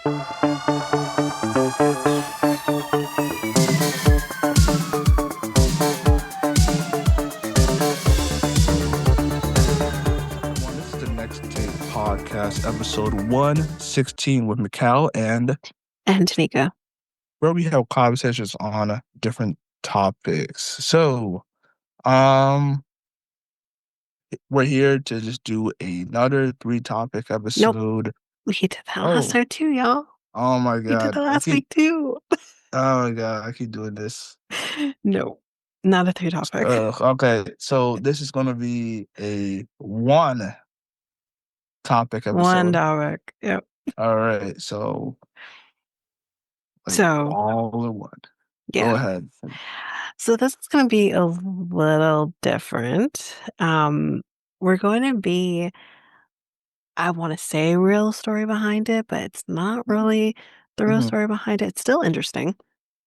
This is the Next Take podcast, episode 116 with Mikel and Tanyka, where we have conversations on different topics. So, we're here to just do another 3-topic episode. we did that last time too, y'all. Oh my We did God. that last week too. Oh my God, I keep doing this. No, not a 3-topic. Okay, so this is going to be a 1-topic episode. 1 topic. Yep. All right, so all in one. Yeah. Go ahead. So this is going to be a little different. We're going to be, I want to say, real story behind it, but it's not really the real story behind it. It's still interesting,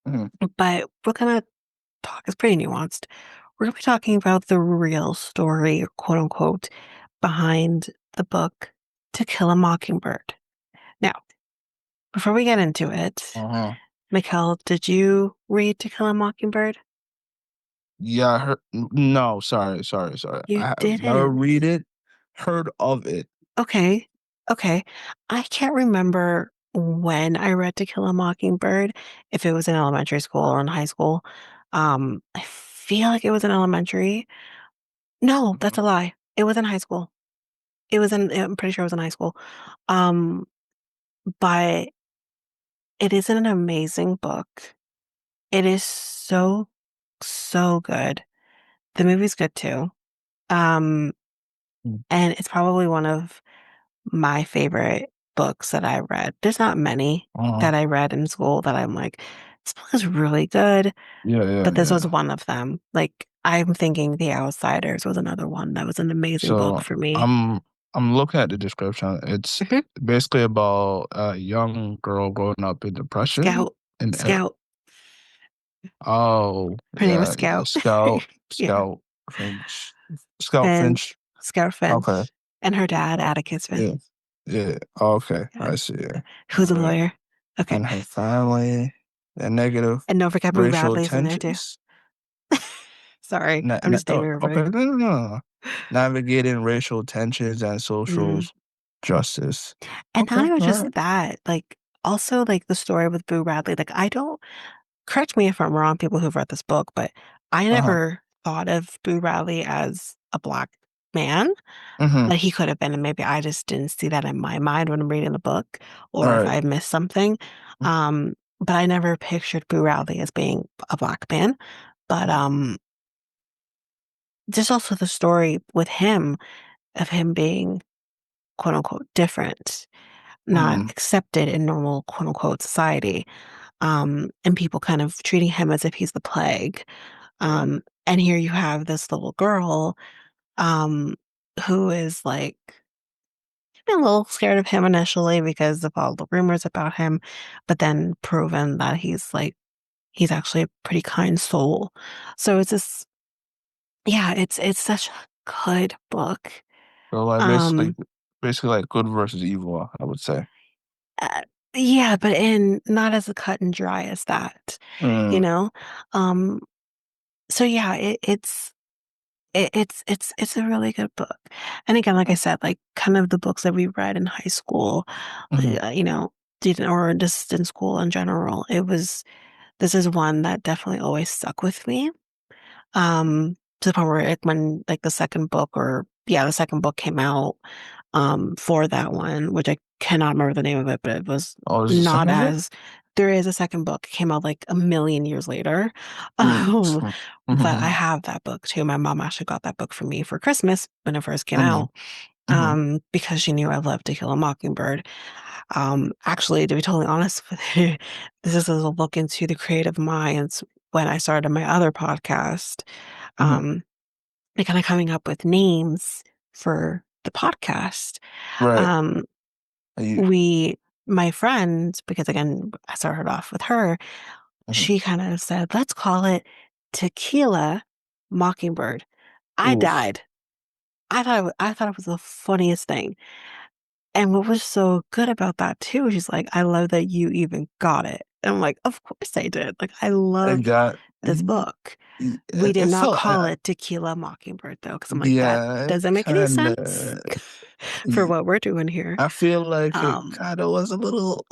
but we're going to talk. It's pretty nuanced. We're going to be talking about the real story, quote unquote, behind the book To Kill a Mockingbird. Now, before we get into it, Mikel, did you read To Kill a Mockingbird? Yeah, no, sorry. You I didn't. never read it, heard of it. Okay. I can't remember when I read To Kill a Mockingbird, if it was in elementary school or in high school. I feel like it was in elementary. No, that's a lie. It was in high school. I'm pretty sure it was in high school. But it is an amazing book. It is so good. The movie's good too. And it's probably one of my favorite books that I read. There's not many that I read in school that I'm like, this book is really good. Yeah. But this was one of them. Like, I'm thinking The Outsiders was another one that was an amazing book for me. I'm looking at the description. It's basically about a young girl growing up in depression. Scout. Oh, her name is Scout. Scout Finch. Scout Finch. Okay. And her dad, Atticus Finch. Yeah. Okay. I see. Yeah. Who's a lawyer. Okay. And her family. And negative. And don't forget Boo Radley's in there too. Sorry, I'm just naming everybody. Okay, no. Navigating racial tensions and social justice. And not even just that, like, also, like, the story with Boo Radley. Like, correct me if I'm wrong, people who've read this book, but I never thought of Boo Radley as a Black man. That he could have been, and maybe I just didn't see that in my mind when I'm reading the book, or if I missed something. But I never pictured Boo Radley as being a Black man. But just also the story with him, of him being quote unquote different, not accepted in normal quote unquote society, and people kind of treating him as if he's the plague. And here you have this little girl who is like a little scared of him initially because of all the rumors about him, but then proven that he's actually a pretty kind soul. So it's this, it's such a good book. So like basically like good versus evil, I would say. Yeah, but not as cut and dry as that, you know? So yeah, it's a really good book. And again, like I said, like kind of the books that we read in high school, or just in school in general, this is one that definitely always stuck with me. To the point where when like the second book came out, for that one, which I cannot remember the name of it, but it was not as... There is a second book. It came out like a million years later. But I have that book too. My mom actually got that book for me for Christmas when it first came out, because she knew I loved To Kill a Mockingbird. Actually, to be totally honest with you, this is a look into the creative minds when I started my other podcast. Kind of coming up with names for the podcast. Right. My friend, because again, I started off with her, she kind of said, let's call it Tequila Mockingbird. I died. I thought it was the funniest thing. And what was so good about that too, she's like, I love that you even got it. And I'm like, of course I did. Like, I I love got this book. We did it not felt call it Tequila Mockingbird though, because I'm like, that yeah, it doesn't make any kind sense of. for what we're doing here. I feel like it Um, kind of was a little.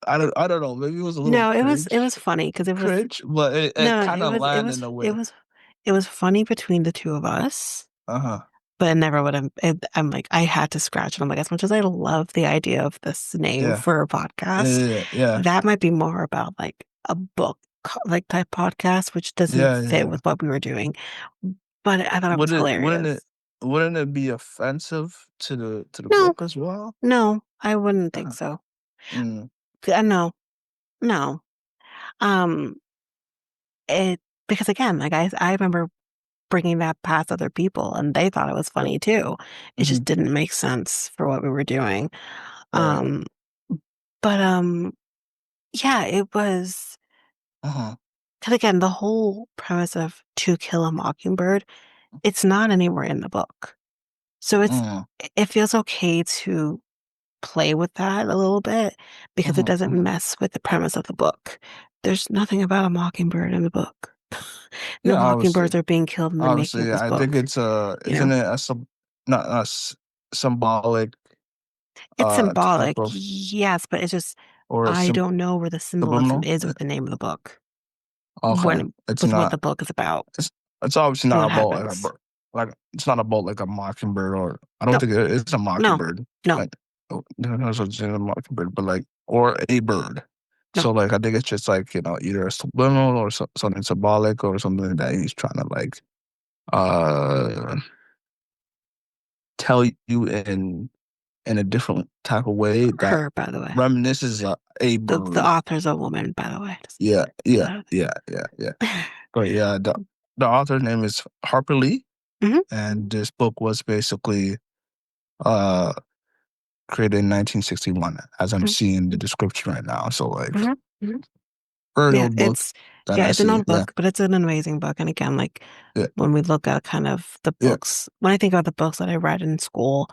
I don't know. Maybe it was a little no, it was funny because cringe, but it no, kind of landed in a way. it was funny between the two of us. Uh-huh. But it never would have. I'm like, I had to scratch it. I'm like, as much as I love the idea of this name Yeah. for a podcast, Yeah. that might be more about like a book like type podcast, which doesn't Yeah. fit Yeah. with what we were doing. But I thought it was Would it hilarious. wouldn't it be offensive to the No, book as well? no, I wouldn't think Uh, so. mm, No, no. Um, it because again, like I remember bringing that past other people, and they thought it was funny too. It hmm just didn't make sense for what we were doing. Right. Um, but yeah, it was. Uh-huh. Because again, the whole premise of To Kill a Mockingbird, it's not anywhere in the book. So Mm, it feels okay to play with that a little bit because it doesn't mhm. mess with the premise of the book. There's nothing about a mockingbird in the book. No Yeah, mockingbirds obviously. are being killed in the making of Obviously, this I think book, it's you isn't know? it not symbolic It's type symbolic, of yes, but it's just or I don't know where the symbolism subliminal? is with the name of the book, Okay. when It's with what not the book is about it's it's obviously and not what about like a happens. bird. Like it's not about like a mockingbird or I don't No, think it's a no, mockingbird. no, Like no such thing as a mockingbird, but like or a bird. no. So like I think it's just like, either a subliminal or something symbolic or something that he's trying to like uh tell you in a different type of way that Her, by the way. reminisces a The bird. author's a woman, by the way. Just Yeah, put yeah, that yeah, yeah, yeah. out But yeah, the author's name is Harper Lee, there. Hmm. and this book was basically uh created in 1961, as I'm seeing the description right now. So like Hmm. Hmm. very Yeah, old book that I it's an see. old Yeah, book, but it's an amazing book. And again, like yeah, when we look at kind of the yeah. books, when I think about the books that I read in school,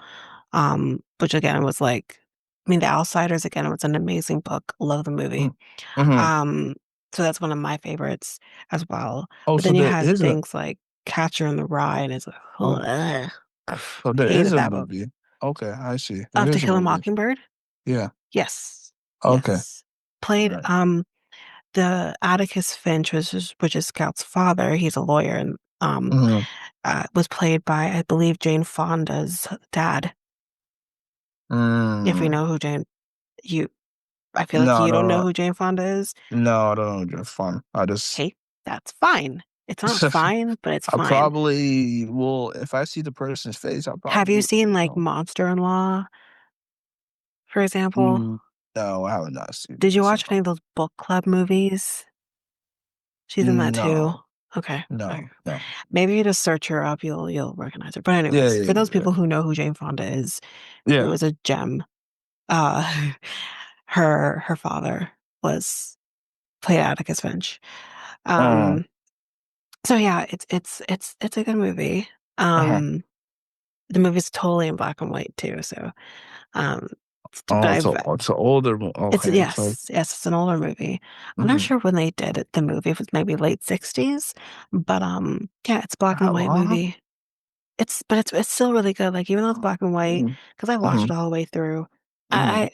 which again was like, I mean, The Outsiders again was an amazing book. Love the movie. Mm-hmm. Um, so that's one of my favorites as well. Oh, But so then you there had is a things like Catcher in the Rye, and it's like, oh, oh, ugh. so there is Hated a that book. movie. Okay, I see. There Of To is a Kill a movie. Mockingbird? Yeah. Yes. Okay. Yes. Played Right. the Atticus Finch, which is Scout's father. He's a lawyer, and Mm-hmm. was played by, I believe, Jane Fonda's dad. If you Mm. know who Jane, you, I feel like No, you don't know no, who Jane Fonda is. no, I don't know. Just fun. I just Hey, that's fine. It's not fine, but it's I fine. probably will if I see the person's face. I'll Have you probably seen like know. Monster-in-Law, for example? Mm, no, I have not seen Did you this. watch any of those book club movies? She's in that too. No, Okay. Okay. no, no. Maybe you just search her up, you'll recognize her. But Yeah, anyways, yeah, for those yeah. people who know who Jane Fonda is, who Yeah. is a gem, uh her father was played Atticus Finch. Uh, Um so yeah, it's a good movie. uh-huh. Um the movie's totally in black and white too, so um but Oh, I've so it's an older one. it's Okay, so yes, it's an older movie. I'm not mhm. sure when they did it, the movie. It was maybe late 60s, but yeah, it's black and How white long? movie. It's still really good. Like even though it's black and white, Mhm, because I watched mhm, it all the way through. mhm,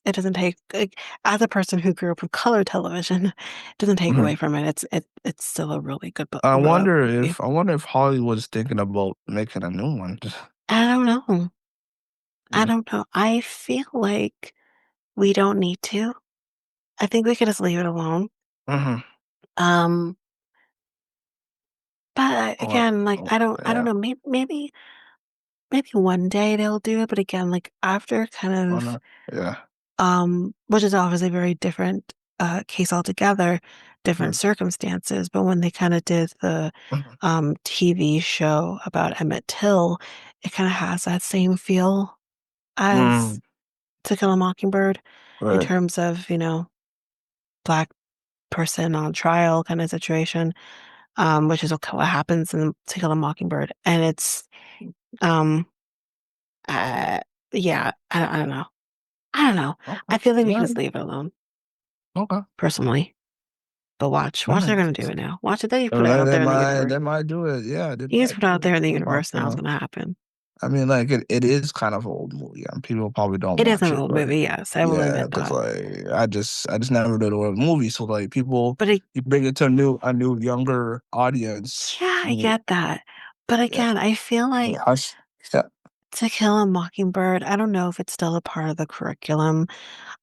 It doesn't take like, as a person who grew up with color television, it doesn't take mhm. away from it. It's still a really good book, movie. I wonder if Hollywood's thinking about making a new one. I don't know. I Mm, don't know. I feel like we don't need to. I think we could just leave it alone. mhm. Um, but Or, again, like oh, I don't yeah. know. Maybe one day they'll do it. But again, like after kind Oh, of no. Yeah. which is obviously a very different case altogether, different Mhm, circumstances. But when they kind of did the mhm, TV show about Emmett Till, it kind of has that same feel as mm, To Kill a Mockingbird in right. terms of, black person on trial kind of situation, which is what happens in To Kill a Mockingbird. And it's, um, uh, yeah, I don't know. I don't know. Okay. I feel like we can Yeah. just leave it alone, Okay. personally. But watch, they're Alright. gonna do it now. Watch it. They put So it out there in the they universe. might do it. Yeah, they You just might put it out do there in the it. About universe. Now it's gonna happen. I mean, like it is kind of an old movie, and people probably don't It is watch an it, old but movie, yes, I will yeah, admit because that. like I just never did a movie, so like people, But it, you bring it to a new younger audience. yeah, I Who, get that. But yeah, again, I feel like us, yeah, To Kill a Mockingbird, I don't know if it's still a part of the curriculum.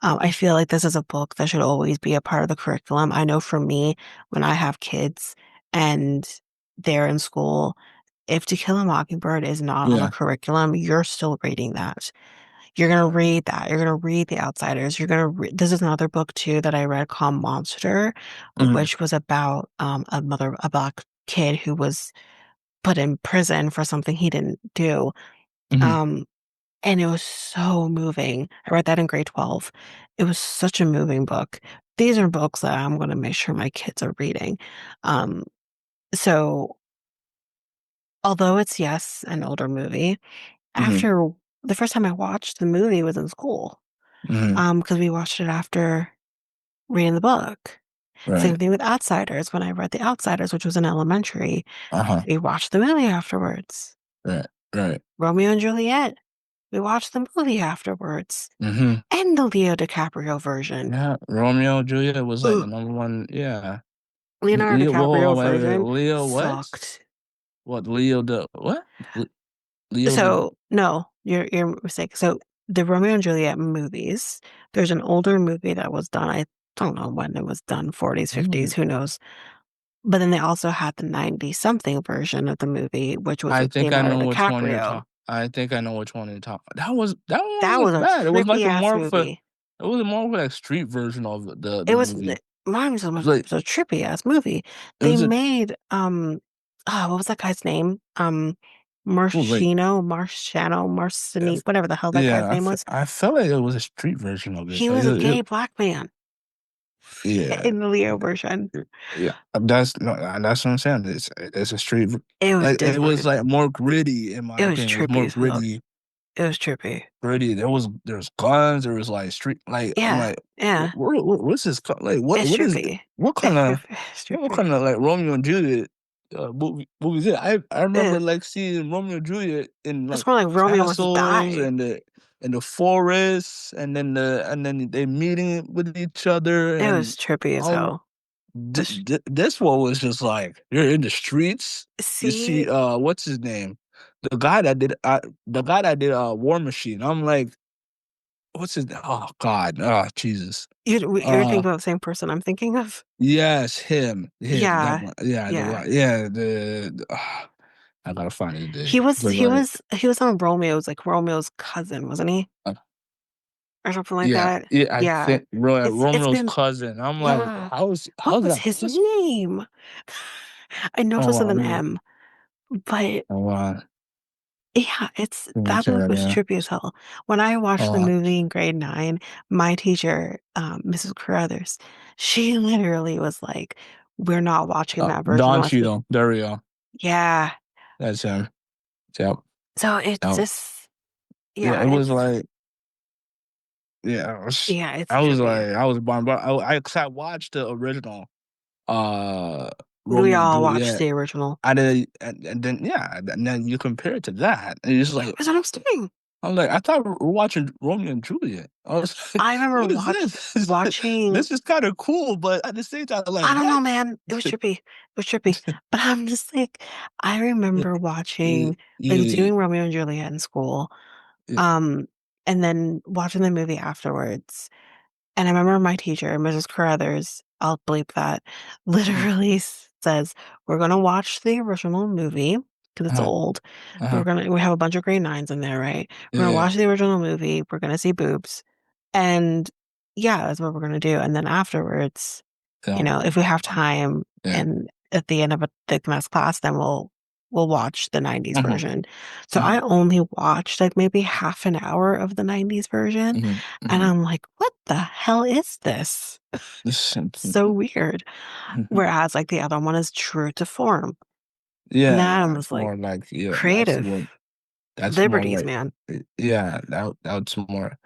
I feel like this is a book that should always be a part of the curriculum. I know for me, when I have kids and they're in school, if To Kill a Mockingbird is not on the yeah, curriculum, you're still reading that. You're gonna read that. You're gonna read The Outsiders. You're gonna read. This is another book too that I read called Monster, mm-hmm, which was about a black kid who was put in prison for something he didn't do. mm-hmm, Um, and it was so moving. I read that in grade 12. It was such a moving book. These are books that I'm going to make sure my kids are reading. Um, so although it's, yes, an older movie, mm-hmm, after the first time I watched the movie was in school, mm-hmm, because we watched it after reading the book. Same right, thing with Outsiders. When I read The Outsiders, which was in elementary, uh-huh, we watched the movie afterwards. right, right, Romeo and Juliet, we watched the movie afterwards. mm-hmm, And the Leo DiCaprio version. yeah. Romeo and Juliet was like the Ugh. number one, yeah. Leonardo Leo, whoa, DiCaprio wait, version Leo, what? sucked. What Leo the what? Leo the So no, you're mistaken. So the Romeo and Juliet movies, there's an older movie that was done. I don't know when it was done, 40s, 50s, who knows. But then they also had the 90 something version of the movie, which was I with think I Leonardo know which one you're DiCaprio. talking. I think I know which one you're talking. That one That was wasn't a bad. It was trippy like a ass more of a movie. it was a more of like street version of It the was movie. mine was It was like a trippy ass movie. it They was a made what was that guy's name? it was like Marcini, whatever the hell that guy's yeah. name was. I felt like it was a street version of it. He was a gay black man Yeah, in the Leo version. yeah. That's what I'm saying. It's a street. It was Like it was different. like more gritty in my It was opinion. It was trippy more as hell. gritty. It was trippy. Gritty. There's guns. There was like street. Like I'm Yeah, like, yeah. what's this? Like It's what is trippy. what kind of It's what trippy. kind of like Romeo and Juliet movies? It? I Yeah. remember like seeing Romeo and Juliet in It's like more like Romeo wants to castles die. and the forests, and then they meeting with each other, It was and trippy as um hell. It's- this one was just like you're in the streets. You see, See, what's his name? The guy that did War Machine. I'm like, what's his? Oh God, oh Jesus. you're thinking Uh, about the same person I'm thinking of. yes, him, that Yeah, one. Yeah, the yeah. one. Yeah, I gotta find his He name. was But he like, was he was on Romeo's like Romeo's cousin, wasn't he? uh, Or something like yeah, that. yeah. I Yeah. think It's Romeo's been cousin. I'm like, yeah. What how's was that? his name? I know it Oh, was with wow, an M, but oh, wow. yeah, it's Let me that check movie that was out. trippy as hell. When I watched the Oh, movie in grade 9, my teacher, Mrs. Carruthers, she literally was like, "We're not watching that version Don unless we." Cheadle. There we go. Yeah. That's him. Yep. So it's Yep. just, Yeah, yeah, it was it's like, yeah, yeah, it's I was trippy. like, I was bummed, but cause I watched the original, uh, We Romeo and all watched Juliet. the original. I did, and then yeah, and then you compare it to that, and it's like, That's what I'm saying. I'm like, I thought we were watching Romeo and Juliet. I was like, I remember what is this? watching. This is kind of cool, but at the same time, I'm like, I don't what? know, man. It was trippy. It was trippy. But I'm just like, I remember Yeah, watching, like, yeah, doing Romeo and Juliet in school, yeah. um, and then watching the movie afterwards. And I remember my teacher, Mrs. Carruthers, I'll bleep that, Mhm. literally says, "We're gonna watch the original movie because it's Uh-huh, old. uh-huh. We have a bunch of grade nines in there, right? We're gonna Yeah, watch the original movie. We're gonna see boobs, and yeah, that's what we're gonna do. And then afterwards, yeah, if we have time yeah. and at the end of the next class, then we'll watch the 90s Uh-huh, version." So uh-huh. I only watched like maybe half an hour of the 90s version, Mhm, and mhm. I'm like, what the hell is this? This So weird. mhm. Whereas like the other one is true to form. And Yeah, that yeah, was it's like more like yeah, creative that's more liberties, like man. yeah, that's more.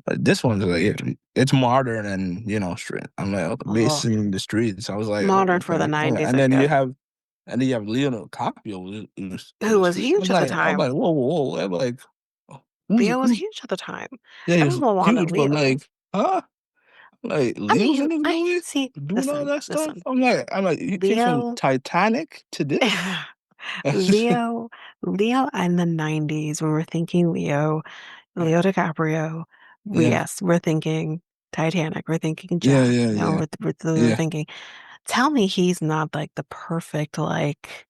But this one's like it's modern and street. I'm like, okay, Oh, based in the streets. I was like, oh, modern for the okay. 90s, And I then guess. you have Leonardo DiCaprio Who was was huge at the I'm time. like, whoa, whoa, whoa. I'm like, Leo was who's huge at the time. yeah, he was Everyone wanted huge, but Leo. like, huh? Like I Leo's mean, in this I can movie see. doing all Listen, that stuff. listen. I'm like, he came from Leo, Titanic to this. Leo, Leo, in the 90s, when we're thinking Leo DiCaprio, Yeah, yes, we're thinking Titanic, we're thinking yeah, Jack, yeah, you know, yeah, we're yeah, thinking, tell me he's not like the perfect, like,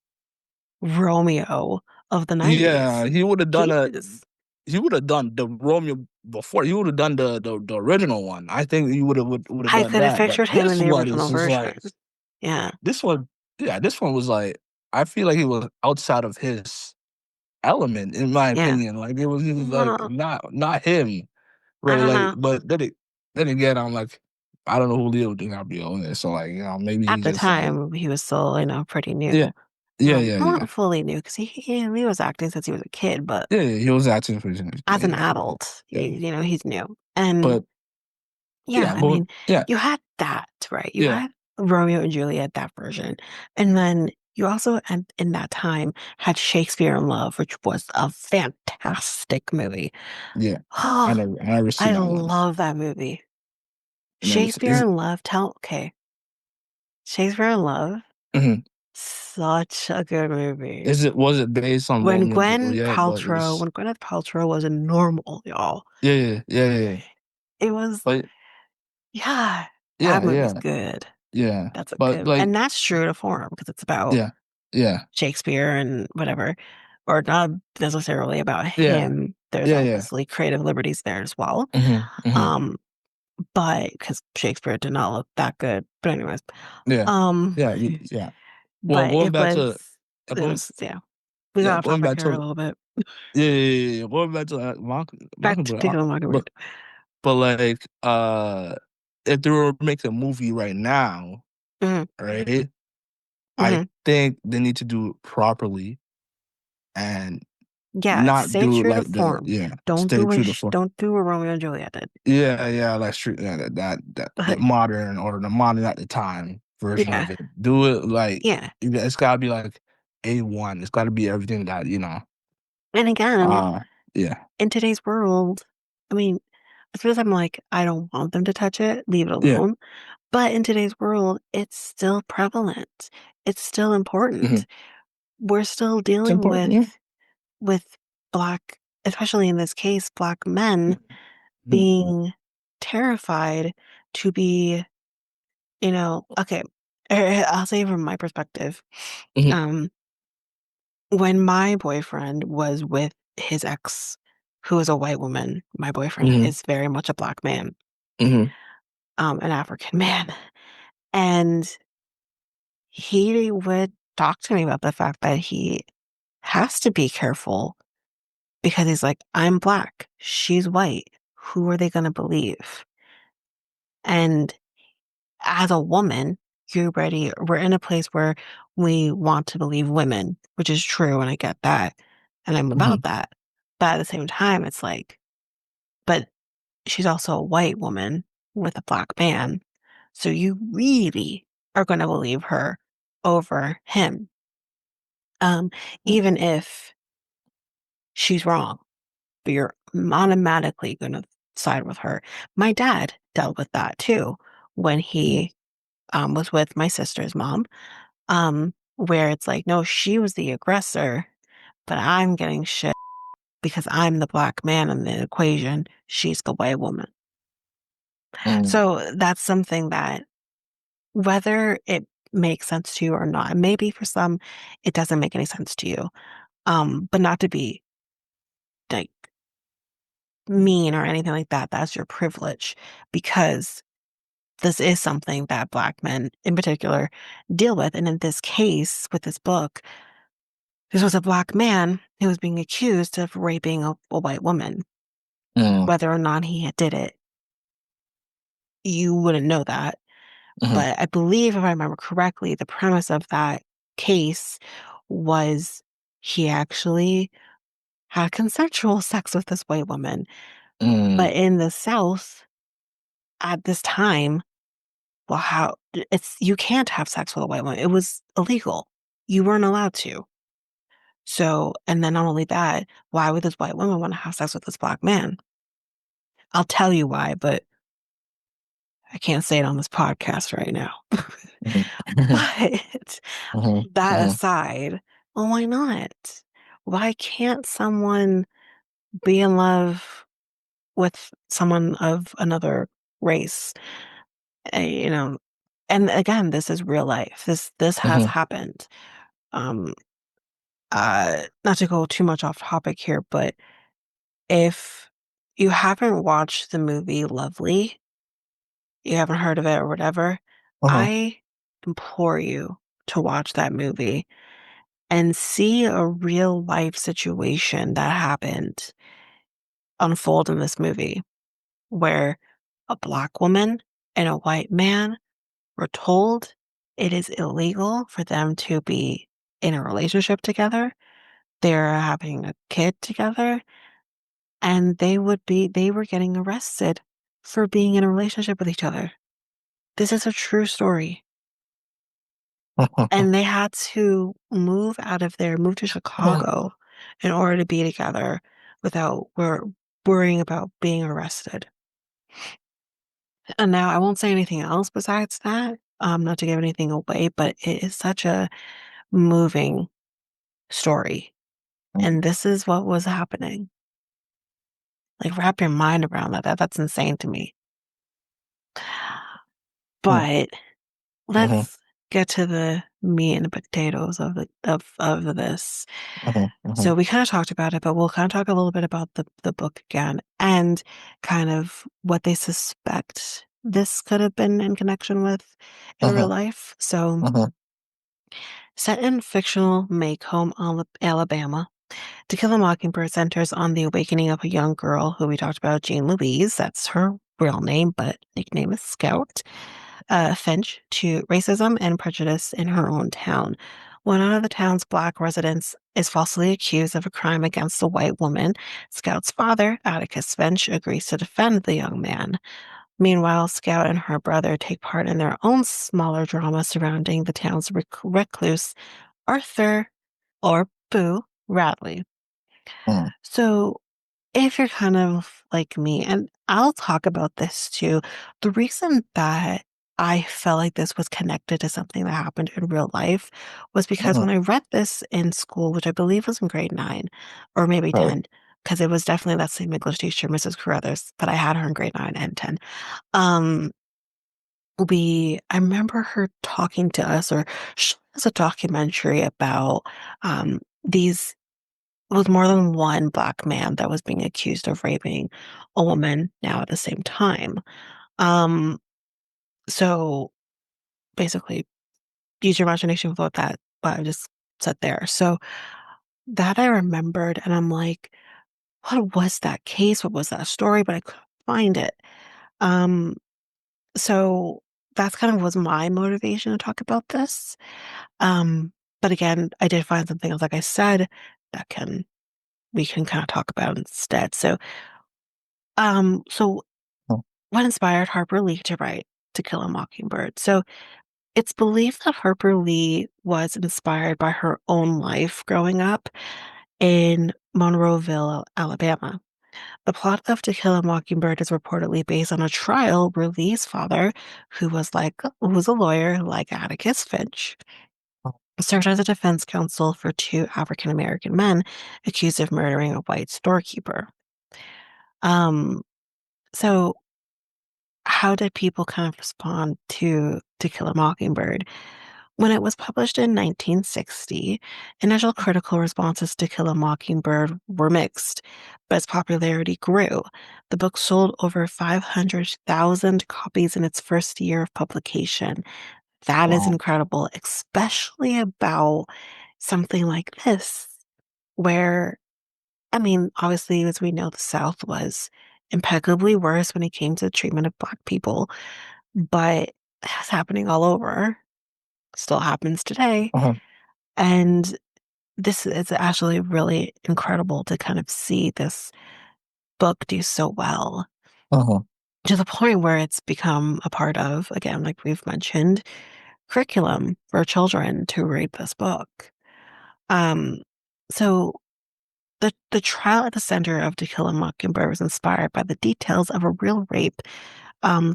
Romeo of the yeah. 90s. He would have done He a is. he would have done the Romeo before. He would have done the original one. I think he would have I done could have that. But pictured him in this the one is original just version. like Yeah. this one. Yeah, this one was like I feel like he was outside of his element, in my Yeah. opinion. Like he was like Well, not him. I Really, don't like, know. but then again, I'm like, I don't know who Leo DiCaprio is, so like, maybe At he the just like, time, he was still, pretty yeah, new. yeah, yeah, Well, yeah, not fully new because he was acting since he was a kid, but yeah, yeah, he was acting for his as an yeah, adult, yeah, he's new. And but yeah, yeah, I but mean, yeah, you had that, right? You yeah, had Romeo and Juliet, that version. And then you also, in that time, had Shakespeare in Love, which was a fantastic movie. yeah. Oh, I never seen I that one. love that movie. I never seen. Shakespeare in Love, okay. Shakespeare in Love, Mhm. such a good movie. Is it was it based on Romeo and Juliet? But it was When Gwyneth Paltrow was a normal, y'all, yeah, yeah, yeah, yeah, yeah. it was, But yeah, that yeah, movie's yeah, good. yeah. That's a But good, like and that's true to form because it's about yeah, yeah, Shakespeare and whatever, or not necessarily about yeah, him. There's yeah, yeah. obviously creative liberties there as well. Hmm. Um, but because Shakespeare did not look that good. But anyways, Yeah, um, yeah, yeah. Well, but going back to it going was, yeah, we yeah, got off going topic back here a to little bit. yeah, yeah, yeah, yeah, going back to Back to Mockingbird, Taking a but Mockingbird. like if they were making a movie right now, Hmm. right? I Hmm. think they need to do it properly and Yeah, not stay do it true to like the form. yeah, stay true to form. Don't do what Romeo and Juliet did. Yeah, yeah, like street the But modern or the modern at the time version yeah, of it. Do it like yeah. it's gotta be like A1. It's gotta be everything that, And again, uh yeah. in today's world, I mean, I suppose I'm like, I don't want them to touch it, leave it Yeah. alone. But in today's world, it's still prevalent. It's still Mhm. important. We're still It's dealing important, yeah. with black, especially in this case, black men Mhm. being terrified to be, okay, I'll say from my perspective, Mhm. um, when my boyfriend was with his ex, who is a white woman, my boyfriend Mhm. is very much a black man, Mhm. an African man. And he would talk to me about the fact that he has to be careful because he's like, I'm black, she's white. Who are they going to believe? And as a woman, we're in a place where we want to believe women, which is true. And I get that. And I'm Mhm. about that. But at the same time, it's like, but she's also a white woman with a black man. So you really are going to believe her over him, um, even if she's wrong, but you're automatically going to side with her. My dad dealt with that too when he was with my sister's mom, where it's like, no, she was the aggressor, but I'm getting shit because I'm the black man in the equation. She's the white woman. Mhm. So that's something that whether it makes sense to you or not, maybe for some it doesn't make any sense to you. But not to be like mean or anything like that. That's your privilege because this is something that black men in particular deal with. And in this case, with this book, this was a black man who was being accused of raping a white woman. Mhm. Whether or not he did it, you wouldn't know that. Mhm. But I believe, if I remember correctly, the premise of that case was he actually had consensual sex with this white woman, Mm. But in the South at this time, well, how it's you can't have sex with a white woman. It was illegal. You weren't allowed to. So, and then not only that, why would this white woman want to have sex with this black man? I'll tell you why, but I can't say it on this podcast right now. Mhm. But Mhm. that Mhm. aside, well, why not? Why can't someone be in love with someone of another race? You know, and again, this is real life. This has Mhm. happened. Um, Not to go too much off topic here, but if you haven't watched the movie Lovely, you haven't heard of it or whatever, Mhm. I implore you to watch that movie and see a real life situation that happened unfold in this movie where a black woman and a white man were told it is illegal for them to be in a relationship together. They're having a kid together, and they were getting arrested for being in a relationship with each other. This is a true story. And they had to move out of there, move to Chicago in order to be together without worrying about being arrested. And now I won't say anything else besides that, not to give anything away, but it is such a moving story. And this is what was happening. Like, wrap your mind around that. That's insane to me. Mhm. But Mhm. let's get to the meat and the potatoes of this. Mhm. So Mhm. we kind of talked about it, but we'll kind of talk a little bit about the book again and kind of what they suspect this could have been in connection with in real Mhm. life. So Mhm. set in fictional Macomb, Alabama, To Kill a Mockingbird centers on the awakening of a young girl who we talked about, Jean Louise. That's her real name, but nickname is Scout. Finch to racism and prejudice in her own town. One of the town's black residents is falsely accused of a crime against a white woman. Scout's father, Atticus Finch, agrees to defend the young man. Meanwhile, Scout and her brother take part in their own smaller drama surrounding the town's recluse, Arthur, or Boo, Radley. Mhm. So if you're kind of like me, and I'll talk about this too, the reason that I felt like this was connected to something that happened in real life was because Mhm. when I read this in school, which I believe was in grade 9 or maybe Right. 10, because it was definitely that same English teacher, Mrs. Carruthers, but I had her in grade 9 and 10. Um, I remember her talking to us or showing us a documentary about these was more than one black man that was being accused of raping a woman now at the same time. Um, so basically, use your imagination with what what I just said there. So that I remembered, and I'm like, what was that case? What was that story? But I couldn't find it. Um, so that's kind of was my motivation to talk about this. Um, but again, I did find something else, like I said, that can we can kind of talk about instead. So Mhm. what inspired Harper Lee to write To Kill a Mockingbird? So it's believed that Harper Lee was inspired by her own life growing up in Monroeville, Alabama. The plot of To Kill a Mockingbird is reportedly based on a trial where Lee's father, who was a lawyer like Atticus Finch, served as a defense counsel for two African American men accused of murdering a white storekeeper. Um, so how did people kind of respond To Kill a Mockingbird? When it was published in 1960, initial critical responses to Kill a Mockingbird were mixed, but its popularity grew. The book sold over 500,000 copies in its first year of publication. That is Wow. incredible, especially about something like this, where, I mean, obviously, as we know, the South was impeccably worse when it came to the treatment of Black people, but that's happening all over, still happens today. Mhm. And this is actually really incredible to kind of see this book do so well Uh-huh. to the point where it's become a part of, again, like we've mentioned, curriculum for children to read this book. Um, so the trial at the center of To Kill a Mockingbird was inspired by the details of a real rape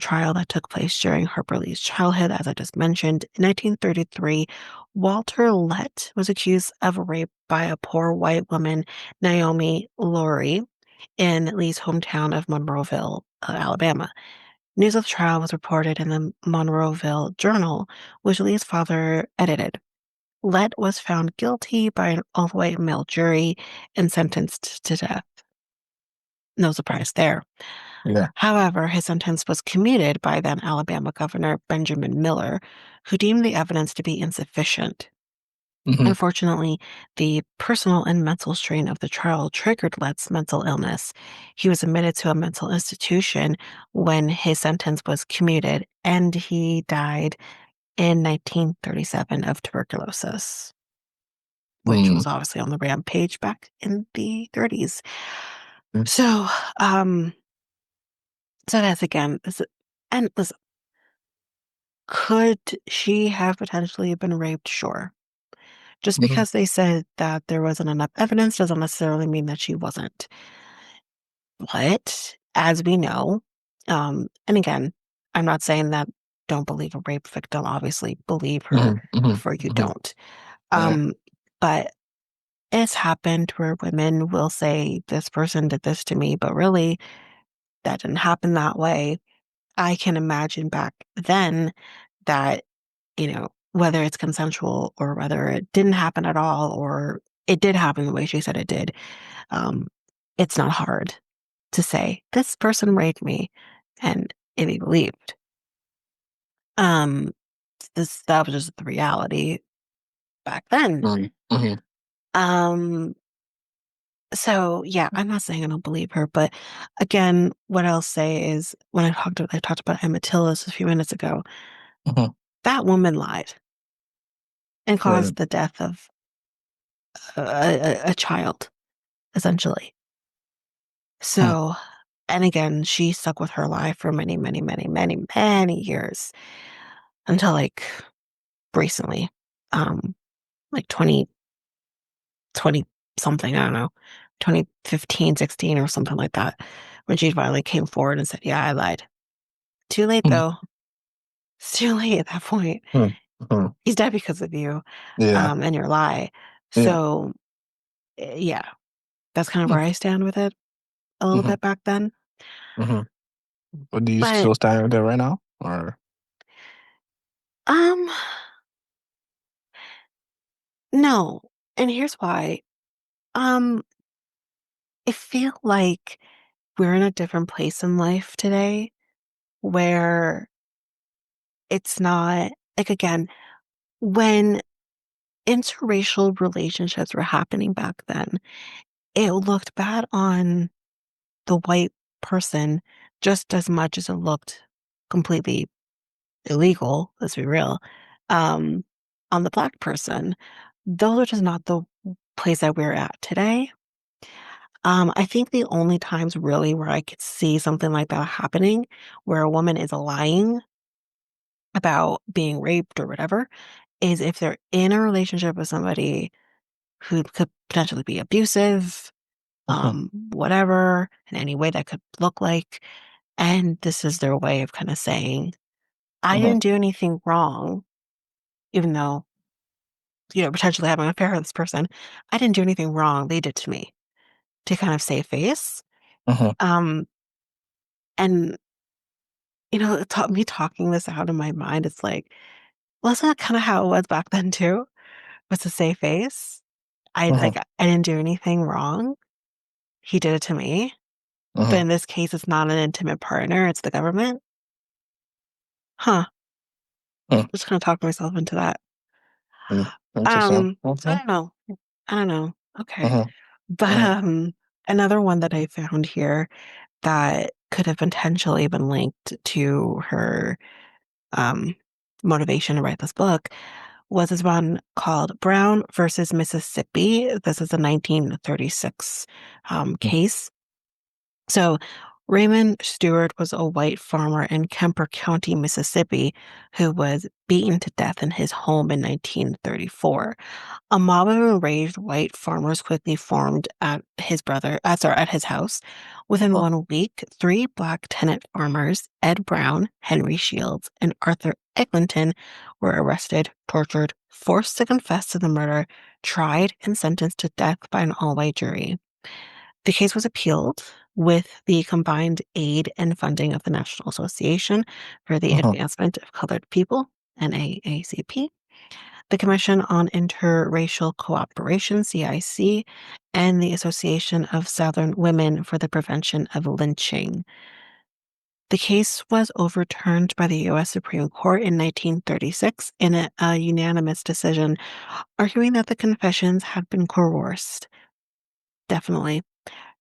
trial that took place during Harper Lee's childhood, as I just mentioned. In 1933, Walter Lett was accused of rape by a poor white woman, Naomi Laurie, in Lee's hometown of Monroeville, Alabama. News of the trial was reported in the Monroeville Journal, which Lee's father edited. Lett was found guilty by an all-white male jury and sentenced to death. No surprise there. Yeah. However, his sentence was commuted by then Alabama Governor Benjamin Miller, who deemed the evidence to be insufficient. Mm-hmm. Unfortunately, the personal and mental strain of the trial triggered Lett's mental illness. He was admitted to a mental institution when his sentence was commuted, and he died in 1937 of tuberculosis, which Mm-hmm. was obviously on the rampage back in the 30s. So, um, so that's again, and listen, could she have potentially been raped? Sure. Just Mm-hmm. because they said that there wasn't enough evidence doesn't necessarily mean that she wasn't. But as we know, and again, I'm not saying that don't believe a rape victim, obviously believe her Mm-hmm. Mm-hmm. before you Mm-hmm. don't. Yeah. Um, but it's happened where women will say, this person did this to me, but really that didn't happen that way. I can imagine back then that, whether it's consensual or whether it didn't happen at all or it did happen the way she said it did, um, it's not hard to say, this person raped me and it be believed. Um, that was just the reality back then. Mm-hmm. Um, so yeah, I'm not saying I don't believe her, but again, what I'll say is when I talked about Emma Tillis a few minutes ago, Mm-hmm. that woman lied and Right. caused the death of a child, essentially. Hmm. So, and again, she stuck with her lie for many, many, many, many, many years until like recently, like 2020 something, I don't know, 2015, 16 or something like that, when she finally came forward and said, yeah, I lied. Too late Hmm. though. It's too late at that point. Hmm. Hmm. He's dead because of you, Yeah. and your lie. Yeah. So, yeah, that's kind of Hmm. where I stand with it a little Mm-hmm. bit back then. Mm-hmm. But do you But, still stand with it right now? Or um, no. And here's why. Um, I feel like we're in a different place in life today where it's not like, again, when interracial relationships were happening back then, it looked bad on the white person just as much as it looked completely illegal, let's be real, um, on the black person. Those are just not the place that we're at today. I think the only times really where I could see something like that happening, where a woman is lying about being raped or whatever, is if they're in a relationship with somebody who could potentially be abusive, mm-hmm. whatever, in any way that could look like. And this is their way of kind of saying, I Mm-hmm. didn't do anything wrong, even though, potentially having an affair with this person. I didn't do anything wrong. They did to me to kind of save face. Mm-hmm. Um, and, it taught me talking this out in my mind. It's like, well, isn't that kind of how it was back then too? Was to save face. Mm-hmm. I didn't do anything wrong. He did it to me. But Mm-hmm. in this case, it's not an intimate partner, it's the government. Huh. Hmm. Just gonna talk myself into that. Mm. Interesting. So I Mm-hmm. don't know. I don't know. Okay. Mm-hmm. But Mm-hmm. another one that I found here that could have potentially been linked to her um motivation to write this book was this one called Brown versus Mississippi. This is a 1936 case. So Raymond Stewart was a white farmer in Kemper County, Mississippi, who was beaten to death in his home in 1934. A mob of enraged white farmers quickly formed at his house. Within Oh, 1 week, three black tenant farmers, Ed Brown, Henry Shields, and Arthur Eglinton, were arrested, tortured, forced to confess to the murder, tried, and sentenced to death by an all-white jury. The case was appealed with the combined aid and funding of the National Association for the uh-huh. Advancement of Colored People, NAACP, the Commission on Interracial Cooperation, CIC, and the Association of Southern Women for the Prevention of Lynching. The case was overturned by the U.S. Supreme Court in 1936 in a unanimous decision, arguing that the confessions had been coerced. Definitely.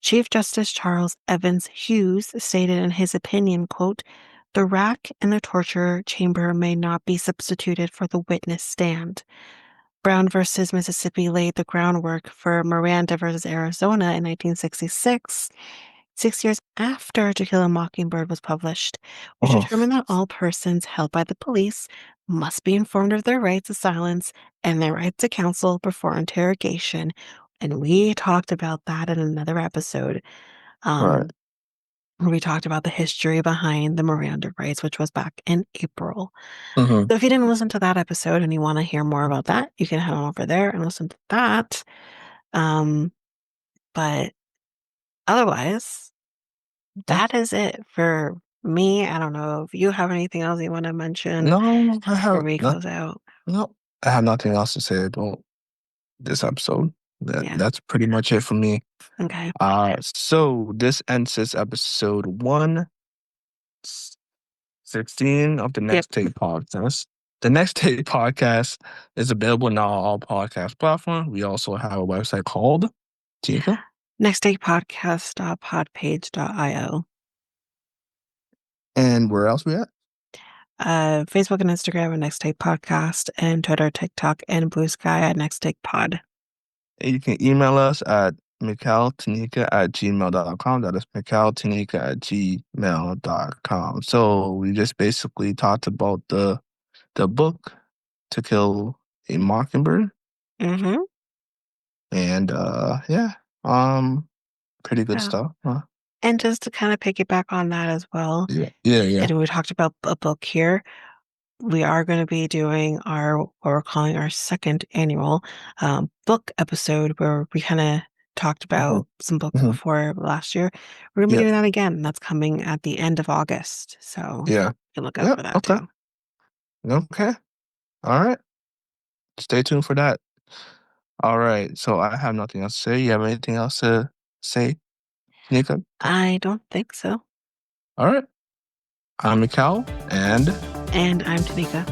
Chief Justice Charles Evans Hughes stated in his opinion, quote, "The rack in the torture chamber may not be substituted for the witness stand." Brown versus Mississippi laid the groundwork for Miranda versus Arizona in 1966, 6 years after To Kill a Mockingbird was published, which Uh-huh. determined that all persons held by the police must be informed of their rights to silence and their right to counsel before interrogation. And we talked about that in another episode, Right. um, where we talked about the history behind the Miranda rights, which was back in April. Mm-hmm. So if you didn't listen to that episode and you want to hear more about that, you can head on over there and listen to that. Um, but otherwise, Yeah. that is it for me. I don't know if you have anything else you want to mention No, I before have we not, close out. no, I have nothing else to say about this episode. Yeah. That's pretty much it for me. Okay. So this ends this episode 116 of the Yep. Next Take podcast. The Next Take podcast is available now on all podcast platforms. We also have a website called Tika. Nextdaypodcast.podpage.io. And where else we at? Facebook and Instagram at Next Take Podcast, and Twitter, TikTok, and Blue Sky at Next Take Pod. And you can email us at mikeltanyka@gmail.com. That is mikeltanyka@gmail.com. So we just basically talked about the book To Kill a Mockingbird. Mm-hmm. And yeah, pretty good Yeah. stuff. Huh? And just to kind of piggyback on that as well, Yeah. and we talked about a book here. We are going to be doing what we're calling our second annual book episode, where we kind of talked Mhm, about some books mhm. before last year. We're going to be Yeah, doing that again. That's coming at the end of August. So yeah, you can look out yeah. for that Okay, too. okay. All right. Stay tuned for that. All right. So I have nothing else to say. You have anything else to say, Nika? I don't think so. All right. I'm Mikal, And I'm Tanika.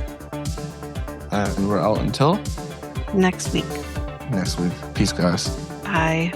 and we're out until Next week. next week. Peace, guys. Bye.